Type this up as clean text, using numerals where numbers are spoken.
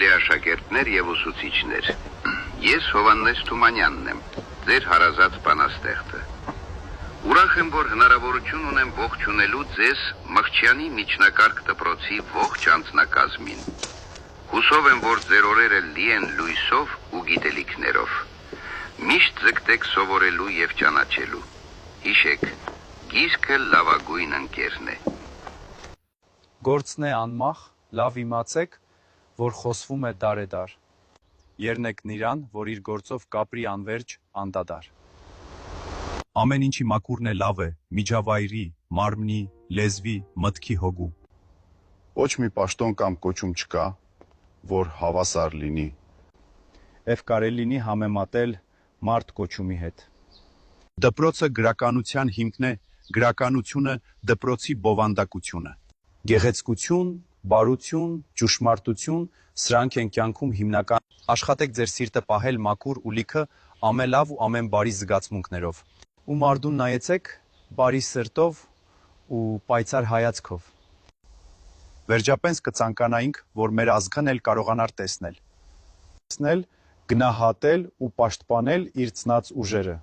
Սիրելի աշակերտներ եւ ուսուցիչներ, ես Հովհաննես Թումանյանն եմ, ձեր հարազատ բանաստեղծը։ Ուրախ եմ, որ հնարավորություն ունեմ ողջունելու ձեզ Մղջյանի միջնակարգ դպրոցի ողջ անձնակազմին։ Հուսով եմ, որ ձեր օրերը լի են լույսով ու գիտելիքներով։ Միշտ ձգտեք սովորելու եւ ճանաչելու։ Հիշեք, գիրքը լավագույն ընկերն է։ Գործն է անմախ, լավ իմացեք, որ խոսվում է դարեդար։ Եռնեք նրան, որ իր գործով կապրի անվերջ անդադար։ Ամեն ինչի մաքուրն է լավ է, միջավայրի, մարմնի, լեզվի, մտքի հոգու։ Ոչ մի պաշտոն կամ կոչում չկա, որ հավասար լինի։ Եվ կարելի լինի համեմատել մարդ կոչումի հետ։ Դպրոցը գրականության հիմքն է, գրականությունը դպրոցի բովանդակությունը։ Գեղեցկություն, բարություն, ճշմարտություն, սրանք են կյանքում հիմնական։ Աշխատեք ձեր սիրտը պահել մաքուր ու լիքը ամենլավ ու ամենբարի զգացմունքներով։ Ու մարդուն նայեցեք բարի սրտով ու պայծառ հայացքով։ Վերջապես կցանկանայինք, որ մեր ազգն էլ կարողանար տեսնել, Գնահատել ու պաշտպանել իր ծնած ուժերը։